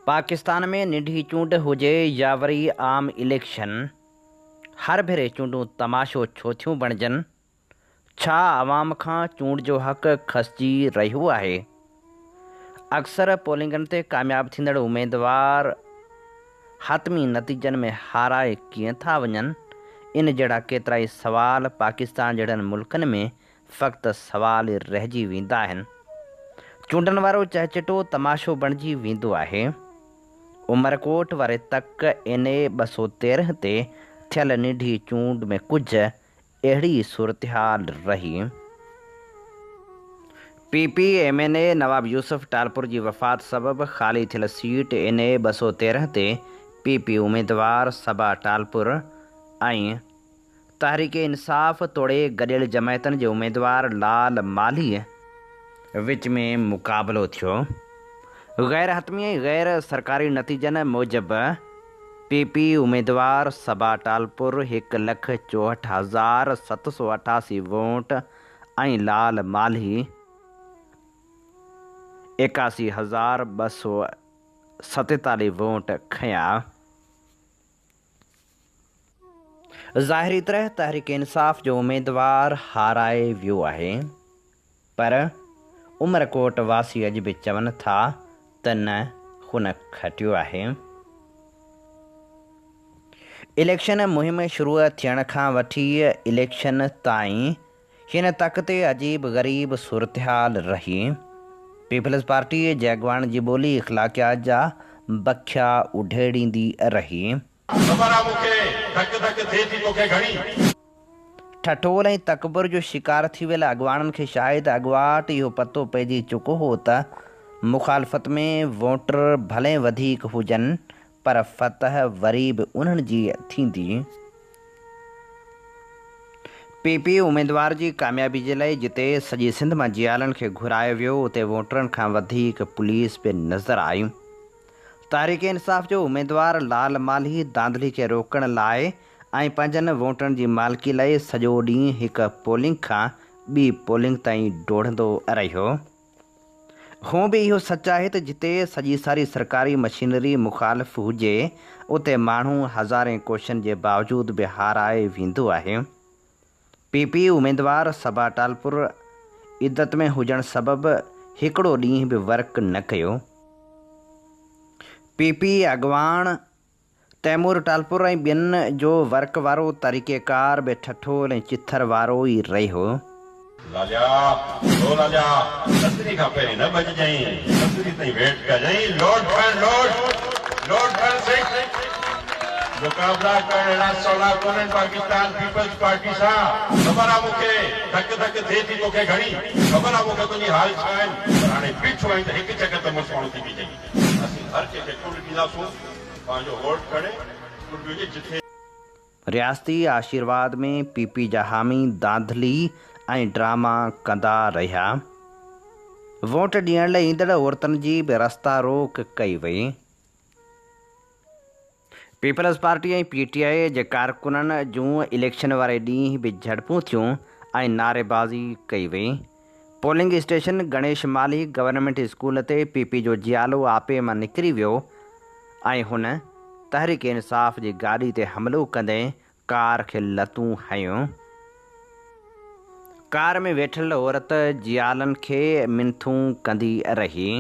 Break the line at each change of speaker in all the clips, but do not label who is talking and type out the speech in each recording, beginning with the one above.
पाकिस्तान में निढी चूंड हुजे या वरी आम इलेक्शन, हर भेरे चूंडूं तमाशो छो थियूं बणजनि? छा आवाम खां चूंड जो हक़ खसिजी रहियो आहे? अक्सर पोलिंगनि ते कामयाबु थींदड़ उमेदवार हतमी नतीजनि में हाराए कीअं था वञनि? इन जहिड़ा केतिरा ई सवाल पाकिस्तान जहिड़नि मुल्कनि में फ़क़्ति सवाल रहिजी वेंदा आहिनि। चूंडनि वारो चहचटो तमाशो बणिजी वेंदो आहे। उमरकोट वारे तक NA 213 ते थियल निढी चूंड में कुझु अहिड़ी सूरतहाल रही। PPMNA नवाब यूसुफ टालपुर जी वफ़ात सबबि ख़ाली थियल सीट NA 213 ते PP उमेदवार सबा टालपुर ऐं तहरीक इंसाफ़ तोड़े गॾियल जमायतनि जे उमेदवार लाल माली विच में मुक़ाबिलो थियो। गैर हतमी ऐं गैर सरकारी नतीजनि मूजिबि PP उमेदवार सबा टालपुर 1,64,788 वोट ऐं लाल माली 81,247 वोट खंया। ज़ाहिरी तरह तहरीक इंसाफ़ जो उमेदवार हाराए वियो आहे, पर उमरकोट वासी अॼु बि चवनि था त न हुन खटियो आहे। इलेक्शन मुहिम शुरू थियण खां वठी इलेक्शन ताईं हिन तक ते अजीब ग़रीब सूरतहाल रही। पीपल्स पार्टी जे अॻवान जी ॿोली इख़्लाक़ियात जा बखिया उढेड़ींदी रही। ठठोल ऐं तकबुर जो शिकार थी वियल अॻवाननि खे शायदि अॻुवाट इहो पतो पइजी चुको हो त मुखालफ़त में वोटर भले वधीक हुजनि, पर फ़तह वरी बि उन्हनि जी थींदी। PP उमेदवार जी कामयाबी जे लाइ जिते सॼी सिंध मां जियालनि खे घुरायो वियो, उते वोटरनि खां वधीक पुलिस बि नज़र आई। तहरीक इंसाफ़ जो उमेदवार लाल माली धांधली खे रोकण लाइ ऐं पंहिंजनि वोटरनि जी मालिकी लाइ सॼो ॾींहुं हिकु पोलिंग खां ॿी पोलिंग ताईं डोड़ंदो रहियो। हूअं बि इहो सच आहे त जिते सॼी सारी सरकारी मशीनरी मुखालिफ़ हुजे, उते माण्हू हज़ारे कोशिशनि जे बावजूद बि हाराए वेंदो आहे। PP उमेदवार सबा टालपुर इद्दत में हुजण सबबि हिकिड़ो ॾींहुं बि वर्क न कयो। PP अॻवान तैमूर टालपुर ऐं ॿियनि जो वर्क वारो तरीक़ेकार बि ठठोल ऐं चिथर वारो ई रहियो।
मुकाबला करण सवला कोन्हनि पाकिस्तान पीपल्स पार्टी सां। ख़बर आहे मूंखे धक धक थिए थी तोखे घणी, ख़बर आहे मूंखे तुंहिंजी हाल छा आहिनि, पर हाणे बीठो आहीं त हिकु जॻह ते मुस्माणो थी बीठे। असीं हर कंहिंखे कुल ॾींदासूं, पंहिंजो वोट खणे कुल ॾिजे जिथे।
रियासती आशीर्वाद में PP जा हामी धांधली ऐं ड्रामा कंदा रहिया। वोट ॾियण लाइ ईंदड़ औरतुनि जी बि रस्ता रोक कई वई। पीपल्स पार्टी ऐं PTI जे कारकुननि जूं इलेक्शन वारे ॾींहुं बि झड़पूं थियूं ऐं नारेबाज़ी कई वई। पोलिंग स्टेशन गणेश माली गवर्नमेंट स्कूल ते PP जो जियालो आपे मां निकिरी वियो ऐं हुन तहरीक इंसाफ़ जी गाॾी ते हमिलो कंदे कार खे लतूं हयूं। कार में वेठल औरत जियालनि खे मिनथूं कंदी रही।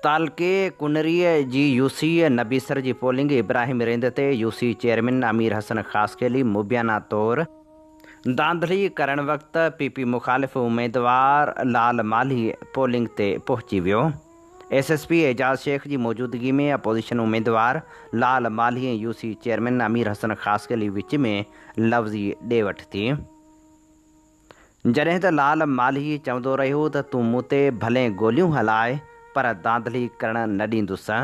तालके कुनरीअ जी UC नबीसर जी पोलिंग इब्राहिम रेंद ते UC चेयरमैन अमीर हसन ख़ासकेली मुबियाना तौरु धांधली करण वक़्तु PP मुखालिफ़ उमेदवार लाल माली पोलिंग ते पहुची वियो। SSP एजाज़ शेख जी मौजूदगी में अपोज़िशन उमेदवार लाल माली ऐं UC चेयरमैन अमीर हसन ख़ासकेली विच में लफ़्ज़ी ॾे वठि थी। जॾहिं त लाल माली चवंदो रहियो त तूं मूं ते भले गोलियूं हलाए, पर धांधली करण न ॾींदुसि।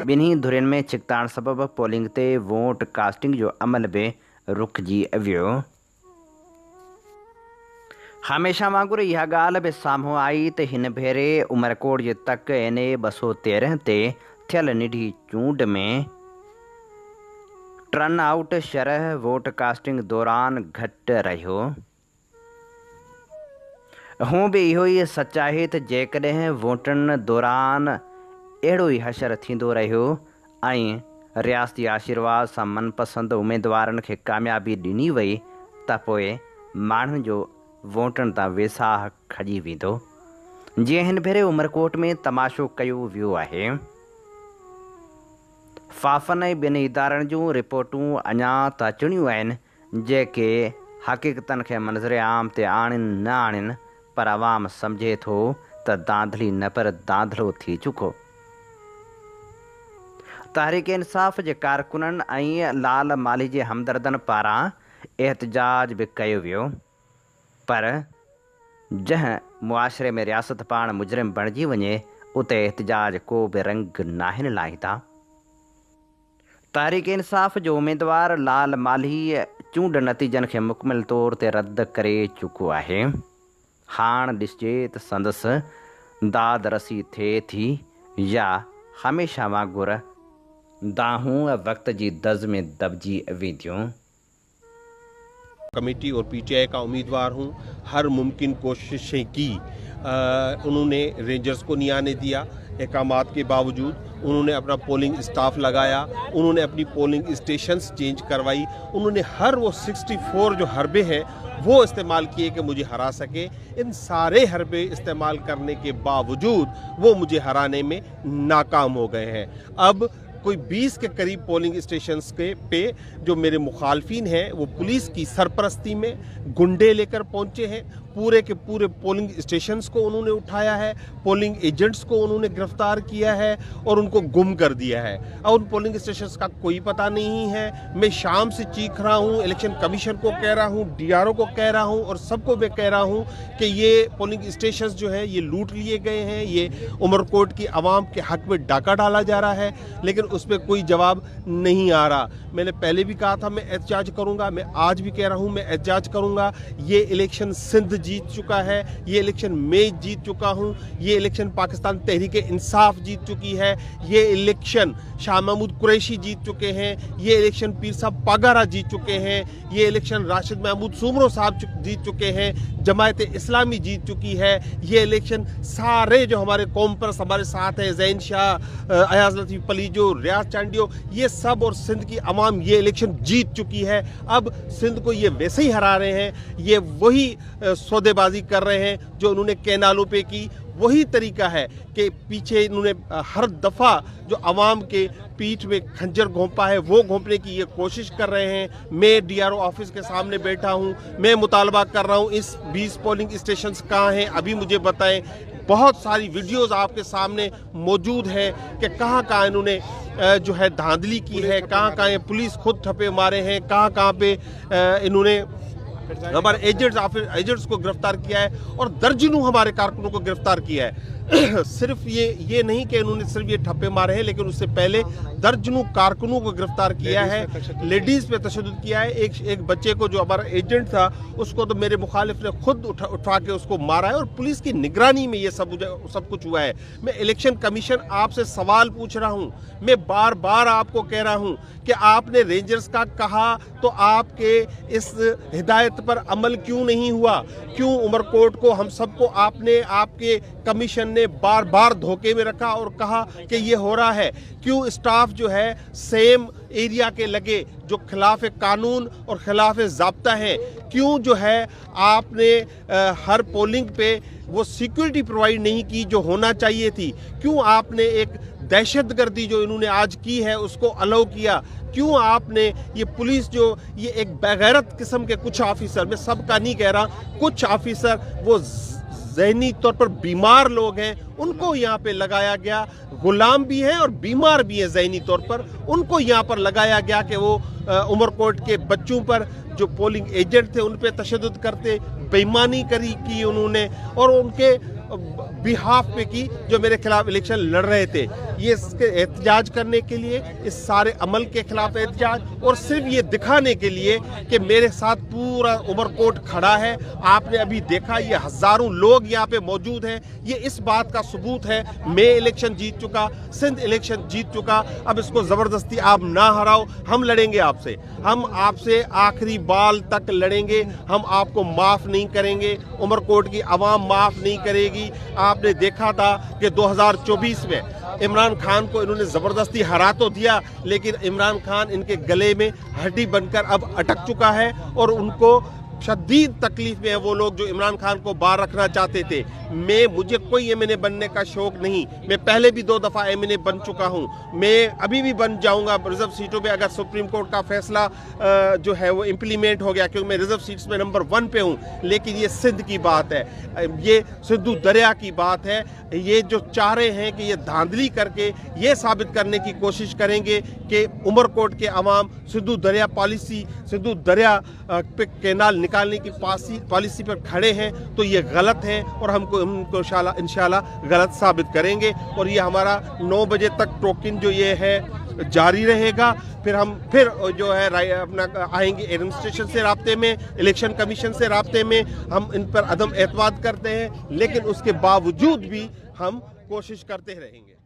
ॿिन्ही धुरियुनि में छिकताण सबबि पोलिंग ते वोट कास्टिंग जो अमल बि रुकिजी वियो। हमेशा वांगुरु इहा ॻाल्हि बि साम्हूं आई त हिन भेरे उमरकोट जे तक NA 213 ते थियल निढी चूंड में टर्न आउट शरह वोट कास्टिंग दौरान घटि रहियो। हूं बि इहो ई सच आहे त जेकॾहिं वोटनि दौरान अहिड़ो ई हशर थींदो रहियो ऐं रियासती आशीर्वाद सां मनपसंद उमेदवारनि खे कामयाबी ॾिनी वई त पोइ माण्हुनि जो वोटनि तां वेसाह खॼी वेंदो, जीअं हिन भेरे उमरकोट में तमाशो कयो वियो आहे। फाफन ऐं ॿिनि इदारनि जूं रिपोर्टूं अञा त अचणियूं आहिनि, जेके हक़ीक़तनि खे मंज़र आम ते आणनि न आणनि, पर अवाम सम्झे थो त दांधली न पर दांधलो थी चुको। तहरीक इंसाफ़ जे कारकुननि ऐं लाल माली जे हमदर्दनि पारां एहतजाज बि कयो वियो, पर जंहिं मुआशिरे में रियासत पाण मुजरिम बणिजी वञे उते एहतजाज को बि रंग नाहिनि लाहींदा। तहरीक इंसाफ़ जो उमेदवार लाल माली चूंड नतीजनि खे मुकमिल तौर ते रद्द करे चुको आहे। हाणे ॾिसजे त संदसि दाद रसी थिए थी या हमेशा वांगुरु दाहूं वक़्त जी दज़ में दबजी वेंदियूं।
कमेटी और PTI का उम्मीदवार हूँ। हर मुमकिन कोशिशें की, उन्होंने रेंजर्स को नहीं आने दिया, अहकामात के बावजूद उन्होंने अपना पोलिंग स्टाफ लगाया, उन्होंने अपनी पोलिंग स्टेशंस चेंज करवाई, उन्होंने हर वो 64 जो हरबे हैं वो इस्तेमाल किए कि मुझे हरा सके। इन सारे हरबे इस्तेमाल करने के बावजूद वो मुझे हराने में नाकाम हो गए हैं। अब कोई 20 के करीब पोलिंग स्टेशंस पे जो मेरे मुखालफिन हैं वो पुलिस की सरपरस्ती में गुंडे लेकर पहुंचे हैं। पूरे के पूरे पोलिंग स्टेशंस को उन्होंने उठाया है, पोलिंग एजेंट्स को उन्होंने गिरफ्तार किया है और उनको गुम कर दिया है। और उन पोलिंग स्टेशंस का कोई पता नहीं है। मैं शाम से चीख रहा हूँ, इलेक्शन कमीशन को कह रहा हूँ, DRO को कह रहा हूँ और सबको मैं कह रहा हूँ कि ये पोलिंग स्टेशंस जो है ये लूट लिए गए हैं, ये उमरकोट की आवाम के हक में डाका डाला जा रहा है, लेकिन उस पर कोई जवाब नहीं आ रहा। मैंने पहले भी कहा था मैं एहतजाज करूँगा, मैं आज भी कह रहा हूँ मैं एहतजाज करूँगा। ये इलेक्शन सिंध जीत चुका है, ये इलेक्शन मैं जीत चुका हूँ, ये इलेक्शन पाकिस्तान तहरीक इंसाफ जीत चुकी है, ये इलेक्शन शाह महमूद कुरैशी जीत चुके हैं, ये इलेक्शन पीर साहब पागारा जीत चुके हैं, ये इलेक्शन राशिद महमूद सुमरो साहब जीत चुके हैं, जमायत इस्लामी जीत चुकी है, ये इलेक्शन सारे जो हमारे कौम पर हमारे साथ हैं, जैन शाह, अयाज लतीफ़ पलीजो, रियाज चांडियो, ये सब और सिंध की अवाम ये इलेक्शन जीत चुकी है। अब सिंध को ये वैसे ही हरा रहे हैं, ये वही सौदेबाजी कर रहे हैं जो उन्होंने कैनालों पे की। वही तरीका है कि पीछे इन्होंने हर दफ़ा जो अवाम के पीठ में खंजर घोंपा है वो घोंपने की ये कोशिश कर रहे हैं। मैं DRO ऑफिस के सामने बैठा हूँ, मैं मुतालबा कर रहा हूँ इस 20 पोलिंग स्टेशंस कहाँ हैं अभी मुझे बताएं। बहुत सारी वीडियोस आपके सामने मौजूद है कि कहाँ कहाँ इन्होंने जो है धांधली की है, कहाँ कहाँ पुलिस खुद ठप्पे मारे हैं, कहाँ कहाँ पे इन्होंने हमारे एजेंट्स को गिरफ्तार किया है और दर्जनों हमारे कारकुनों को गिरफ्तार किया है। सिर्फ ये नहीं कि इन्होंने सिर्फ ये ठप्पे मारे हैं, लेकिन उससे पहले दर्जनों कारकुनों को गिरफ्तार किया है, लेडीज पे तशद्दुद किया है। एक बच्चे को जो हमारा एजेंट था उसको तो मेरे मुखालिफ ने खुद उठा के उसको मारा है और पुलिस की निगरानी में ये सब कुछ हुआ है। मैं इलेक्शन कमीशन आपसे सवाल पूछ रहा हूँ, मैं बार बार आपको कह रहा हूँ कि आपने रेंजर्स का कहा तो आपके इस हिदायत पर अमल क्यों नहीं हुआ? क्यों उमरकोट को हम सबको आपके कमीशन ने बार बार धोखे में रखा और कहा कि ये हो रहा है? क्यों स्टाफ जो है सेम एरिया के लगे जो खिलाफ कानून और खिलाफ ज़ाब्ता है, क्यों जो है आपने हर पोलिंग पे वो सिक्योरिटी प्रोवाइड नहीं की जो होना चाहिए थी? क्यों आपने एक दहशतगर्दी जो इन्होंने आज की है उसको अलाउ किया? क्यों आपने ये पुलिस जो ये एक बेगैरत किस्म के कुछ ऑफिसर, मैं सबका नहीं कह रहा, कुछ ऑफिसर वो ज़हनी तौर पर बीमार लोग हैं उनको यहाँ पे लगाया गया, गुलाम भी हैं और बीमार भी हैं ज़हनी तौर पर, उनको यहाँ पर लगाया गया कि वो उमरकोट के बच्चों पर जो पोलिंग एजेंट थे उन पे तशद्दुद करते, बेईमानी की उन्होंने और उनके बिहाफ पे की जो मेरे खिलाफ इलेक्शन लड़ रहे थे। ये इसके एहतजाज करने के लिए, इस सारे अमल के खिलाफ एहतजाज, और सिर्फ ये दिखाने के लिए कि मेरे साथ पूरा उमरकोट खड़ा है। आपने अभी देखा ये हजारों लोग यहाँ पे मौजूद हैं। ये इस बात का सबूत है मैं इलेक्शन जीत चुका, सिंध इलेक्शन जीत चुका। अब इसको जबरदस्ती आप ना हराओ। हम लड़ेंगे आपसे, हम आपसे आखिरी बाल तक लड़ेंगे। हम आपको माफ नहीं करेंगे, उमरकोट की आवाम माफ नहीं करेगी। आपने देखा था कि 2024 में इमरान खान को इन्होंने जबरदस्ती हरा तो दिया, लेकिन इमरान खान इनके गले में हड्डी बनकर अब अटक चुका है और उनको शदीद तकलीफ में है वो लोग जो इमरान खान को बाहर रखना चाहते थे। मुझे कोई एमएनए बनने का शौक नहीं। मैं पहले भी 2 दफ़ा एमएनए बन चुका हूँ, मैं अभी भी बन जाऊँगा रिजर्व सीटों पे अगर सुप्रीम कोर्ट का फैसला जो है वो इम्प्लीमेंट हो गया, क्योंकि मैं रिजर्व सीट्स में नंबर 1 पे हूँ। लेकिन ये सिंध की बात है, ये सिद्धू दरिया की बात है। ये जो चाह रहे हैं कि ये धांधली करके ये साबित करने की कोशिश करेंगे कि उमरकोट के अवाम सिद्धू दरिया पॉलिसी, सिद्धू दरिया पे कैनाल निकालने की पॉलिसी पर खड़े हैं, तो ये गलत है और हमको इंशाल्लाह गलत साबित करेंगे। और ये हमारा 9 बजे तक टोकन जो ये है जारी रहेगा। फिर हम जो है अपना आएंगे एडमिनिस्ट्रेशन से राब्ते में, इलेक्शन कमीशन से राब्ते में। हम इन पर अदम एतमाद करते हैं, लेकिन उसके बावजूद भी हम कोशिश करते रहेंगे।